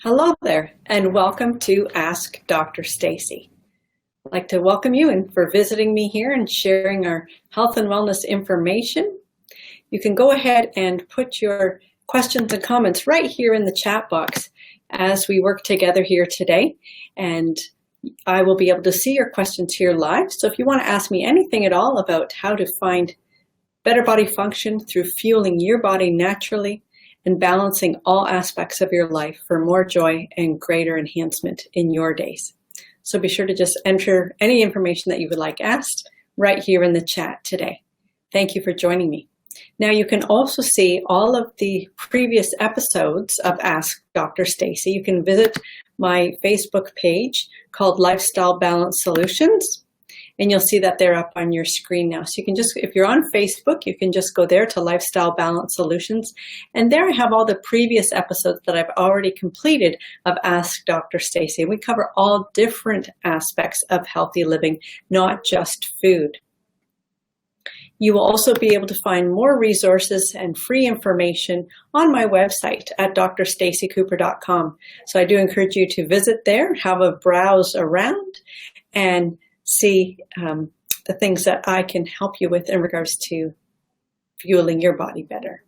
Hello there, and welcome to Ask Dr. Stacey. I'd like to welcome you and for visiting me here and sharing our health and wellness information. You can go ahead and put your questions and comments right here in the chat box as we work together here today, and I will be able to see your questions here live. So if you want to ask me anything at all about how to find better body function through fueling your body naturally and balancing all aspects of your life for more joy and greater enhancement in your days. So be sure to just enter any information that you would like asked right here in the chat today. Thank you for joining me. Now you can also see all of the previous episodes of Ask Dr. Stacey. You can visit my Facebook page called Lifestyle Balance Solutions, and you'll see that they're up on your screen now. So you can just, if you're on Facebook, you can just go there to Lifestyle Balance Solutions. And there I have all the previous episodes that I've already completed of Ask Dr. Stacey. We cover all different aspects of healthy living, not just food. You will also be able to find more resources and free information on my website at drstaceycooper.com. So I do encourage you to visit there, have a browse around, and see the things that I can help you with in regards to fueling your body better.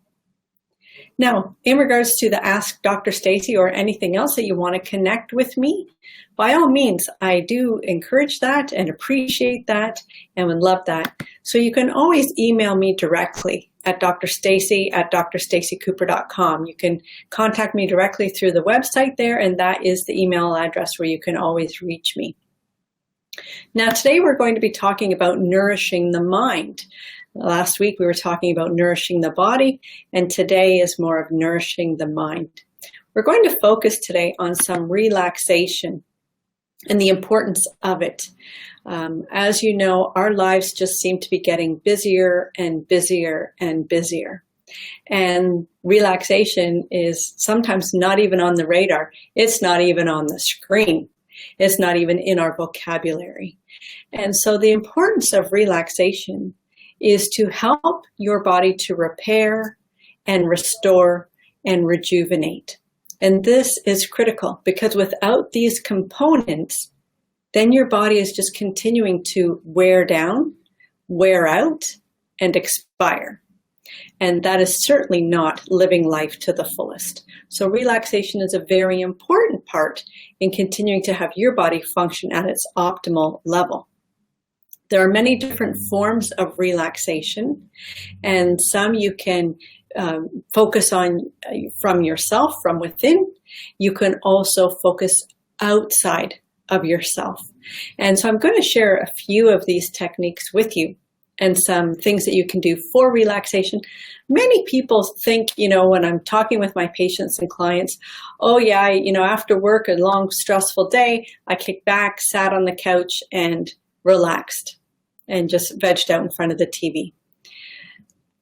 Now, in regards to the Ask Dr. Stacey or anything else that you want to connect with me, by all means, I do encourage that and appreciate that and would love that. So you can always email me directly at drstacey@drstaceycooper.com. You can contact me directly through the website there, and that is the email address where you can always reach me. Now, today we're going to be talking about nourishing the mind. Last week we were talking about nourishing the body, and today is more of nourishing the mind. We're going to focus today on some relaxation and the importance of it. As you know, our lives just seem to be getting busier and busier and busier. And relaxation is sometimes not even on the radar. It's not even on the screen. It's not even in our vocabulary. And so the importance of relaxation is to help your body to repair and restore and rejuvenate. And this is critical because without these components, then your body is just continuing to wear down, wear out, and expire. And that is certainly not living life to the fullest. So relaxation is a very important part in continuing to have your body function at its optimal level. There are many different forms of relaxation, and some you can focus on from yourself, from within. You can also focus outside of yourself. And so I'm going to share a few of these techniques with you and some things that you can do for relaxation. Many people think, when I'm talking with my patients and clients, oh yeah, after work, a long stressful day, I kicked back, sat on the couch and relaxed and just vegged out in front of the TV.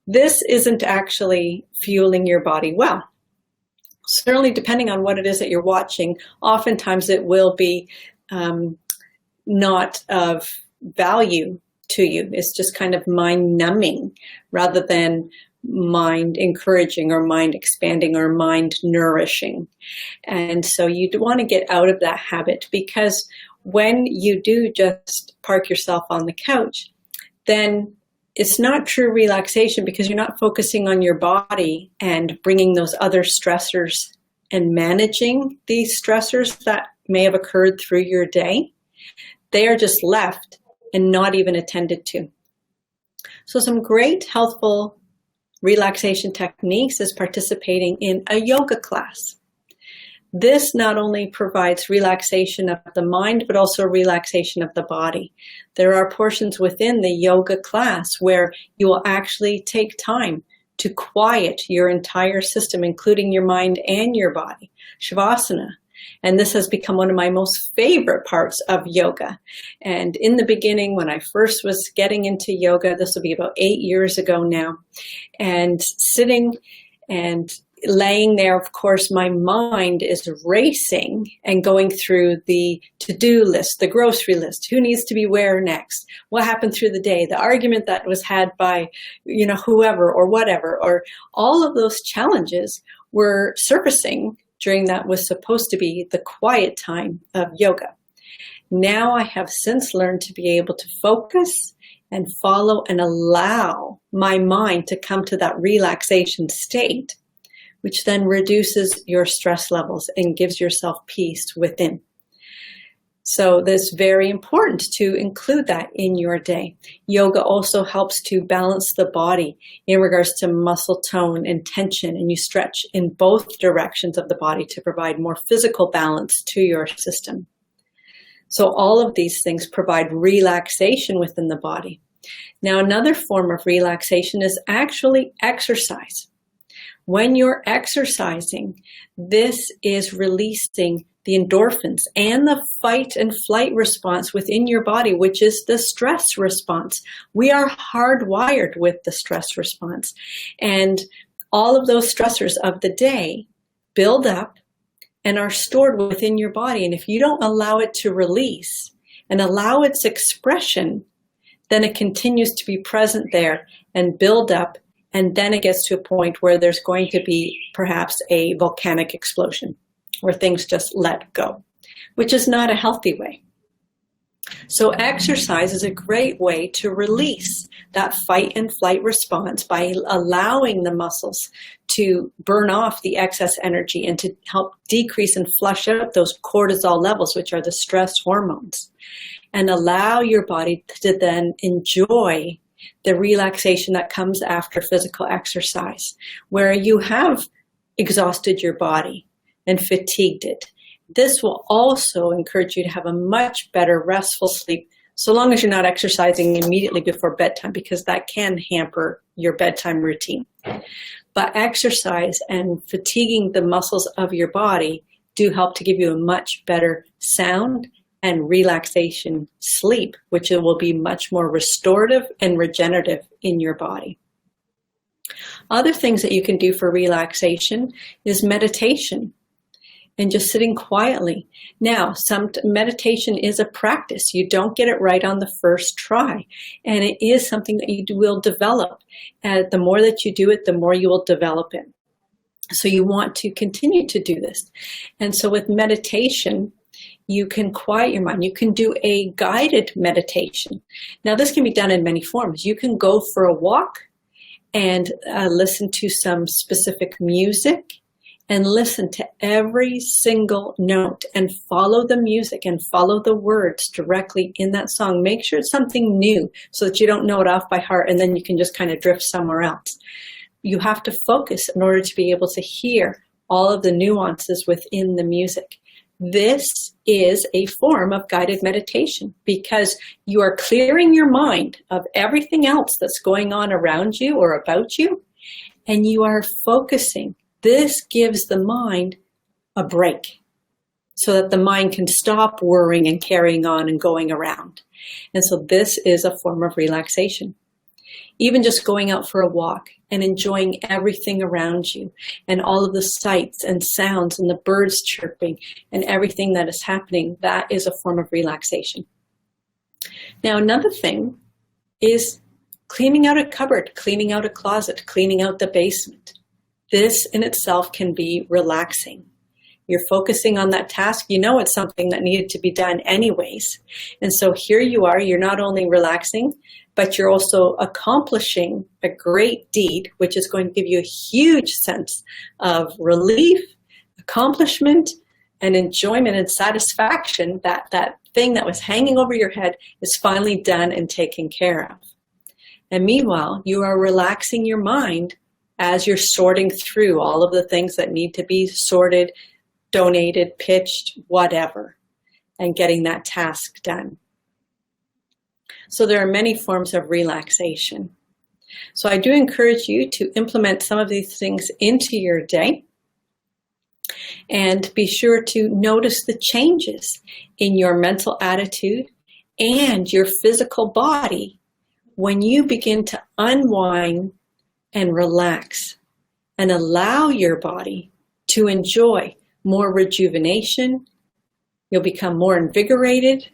This isn't actually fueling your body well. Certainly, depending on what it is that you're watching, oftentimes it will be not of value to you. It's just kind of mind numbing rather than mind encouraging or mind expanding or mind nourishing. And so you want to get out of that habit, because when you do just park yourself on the couch, then it's not true relaxation because you're not focusing on your body and bringing those other stressors and managing these stressors that may have occurred through your day. They are just left and not even attended to. So some great healthful relaxation techniques is participating in a yoga class. This not only provides relaxation of the mind, but also relaxation of the body. There are portions within the yoga class where you will actually take time to quiet your entire system, including your mind and your body. Shavasana. And this has become one of my most favorite parts of yoga. And in the beginning, when I first was getting into yoga, this will be about 8 years ago now, and sitting and laying there, of course, my mind is racing and going through the to-do list, the grocery list, who needs to be where next, what happened through the day, the argument that was had by, whoever or whatever, or all of those challenges were surfacing during that was supposed to be the quiet time of yoga. Now I have since learned to be able to focus and follow and allow my mind to come to that relaxation state, which then reduces your stress levels and gives yourself peace within. So that's very important to include that in your day. Yoga also helps to balance the body in regards to muscle tone and tension, and you stretch in both directions of the body to provide more physical balance to your system. So all of these things provide relaxation within the body. Now, another form of relaxation is actually exercise. When you're exercising, this is releasing the endorphins and the fight and flight response within your body, which is the stress response. We are hardwired with the stress response. And all of those stressors of the day build up and are stored within your body. And if you don't allow it to release and allow its expression, then it continues to be present there and build up. And then it gets to a point where there's going to be perhaps a volcanic explosion where things just let go, which is not a healthy way. So exercise is a great way to release that fight and flight response by allowing the muscles to burn off the excess energy and to help decrease and flush out those cortisol levels, which are the stress hormones, and allow your body to then enjoy the relaxation that comes after physical exercise, where you have exhausted your body and fatigued it. This will also encourage you to have a much better restful sleep, so long as you're not exercising immediately before bedtime, because that can hamper your bedtime routine. But exercise and fatiguing the muscles of your body do help to give you a much better sound and relaxation sleep, which will be much more restorative and regenerative in your body. Other things that you can do for relaxation is meditation and just sitting quietly. Now, meditation is a practice. You don't get it right on the first try, and it is something that you will develop. And the more that you do it, the more you will develop it. So you want to continue to do this. And so with meditation, you can quiet your mind. You can do a guided meditation. Now, this can be done in many forms. You can go for a walk and listen to some specific music and listen to every single note and follow the music and follow the words directly in that song. Make sure it's something new so that you don't know it off by heart and then you can just kind of drift somewhere else. You have to focus in order to be able to hear all of the nuances within the music. This is a form of guided meditation because you are clearing your mind of everything else that's going on around you or about you, and you are focusing. This gives the mind a break so that the mind can stop worrying and carrying on and going around. And so this is a form of relaxation. Even just going out for a walk and enjoying everything around you and all of the sights and sounds and the birds chirping and everything that is happening, that is a form of relaxation. Now, another thing is cleaning out a cupboard, cleaning out a closet, cleaning out the basement. This in itself can be relaxing. You're focusing on that task. You know it's something that needed to be done anyways. And so here you are, you're not only relaxing, but you're also accomplishing a great deed, which is going to give you a huge sense of relief, accomplishment, and enjoyment and satisfaction that that thing that was hanging over your head is finally done and taken care of. And meanwhile, you are relaxing your mind as you're sorting through all of the things that need to be sorted, donated, pitched, whatever, and getting that task done. So there are many forms of relaxation. So I do encourage you to implement some of these things into your day and be sure to notice the changes in your mental attitude and your physical body when you begin to unwind and relax and allow your body to enjoy more rejuvenation. You'll become more invigorated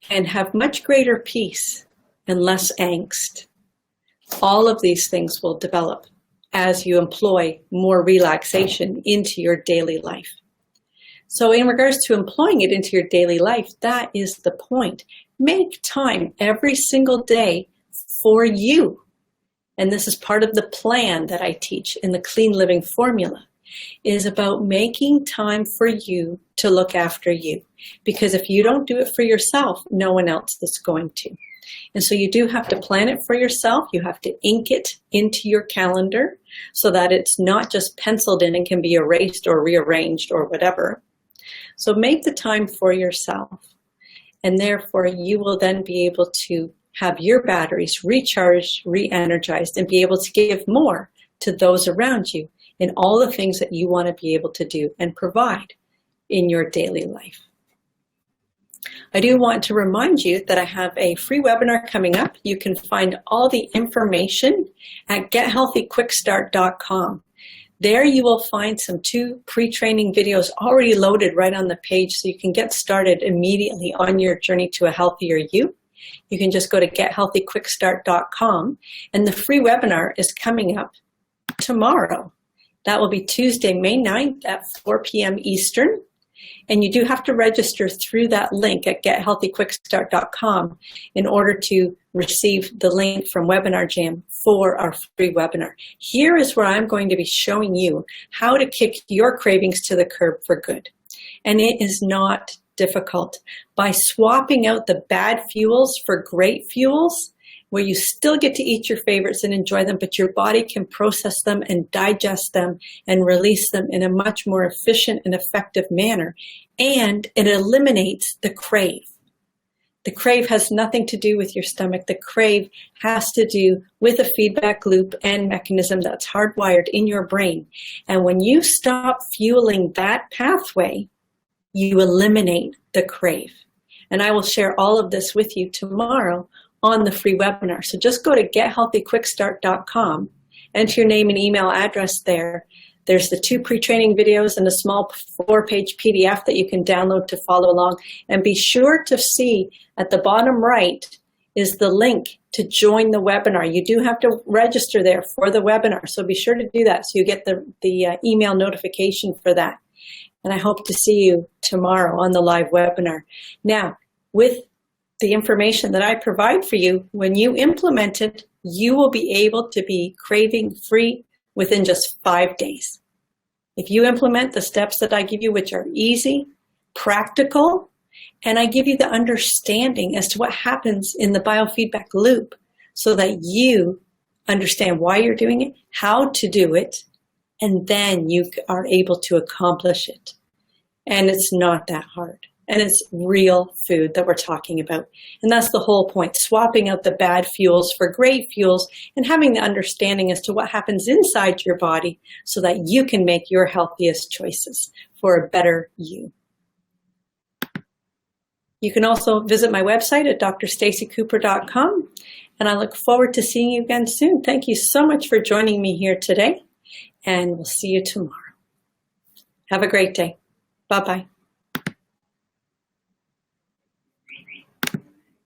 and have much greater peace and less angst. All of these things will develop as you employ more relaxation into your daily life. So in regards to employing it into your daily life, that is the point. Make time every single day for you. And this is part of the plan that I teach in the Clean Living Formula, is about making time for you to look after you. Because if you don't do it for yourself, no one else is going to. And so you do have to plan it for yourself. You have to ink it into your calendar so that it's not just penciled in and can be erased or rearranged or whatever. So make the time for yourself. And therefore you will then be able to have your batteries recharged, re-energized, and be able to give more to those around you in all the things that you want to be able to do and provide in your daily life. I do want to remind you that I have a free webinar coming up. You can find all the information at gethealthyquickstart.com. There you will find some 2 pre-training videos already loaded right on the page so you can get started immediately on your journey to a healthier you. You can just go to gethealthyquickstart.com, and the free webinar is coming up tomorrow. That will be Tuesday, May 9th at 4 p.m. Eastern. And you do have to register through that link at gethealthyquickstart.com in order to receive the link from Webinar Jam for our free webinar. Here is where I'm going to be showing you how to kick your cravings to the curb for good. And it is not difficult. By swapping out the bad fuels for great fuels, where you still get to eat your favorites and enjoy them, but your body can process them and digest them and release them in a much more efficient and effective manner. And it eliminates the crave. The crave has nothing to do with your stomach. The crave has to do with a feedback loop and mechanism that's hardwired in your brain. And when you stop fueling that pathway, you eliminate the crave. And I will share all of this with you tomorrow on the free webinar. So just go to gethealthyquickstart.com, enter your name and email address there. There's the 2 pre-training videos and a small 4-page PDF that you can download to follow along. And be sure to see at the bottom right is the link to join the webinar. You do have to register there for the webinar, so be sure to do that so you get the email notification for that. And I hope to see you tomorrow on the live webinar. Now, with the information that I provide for you, when you implement it, you will be able to be craving free within just 5 days. If you implement the steps that I give you, which are easy, practical, and I give you the understanding as to what happens in the biofeedback loop so that you understand why you're doing it, how to do it, and then you are able to accomplish it. And it's not that hard. And it's real food that we're talking about. And that's the whole point, swapping out the bad fuels for great fuels and having the understanding as to what happens inside your body so that you can make your healthiest choices for a better you. You can also visit my website at drstaceycooper.com, and I look forward to seeing you again soon. Thank you so much for joining me here today, and we'll see you tomorrow. Have a great day. Bye-bye.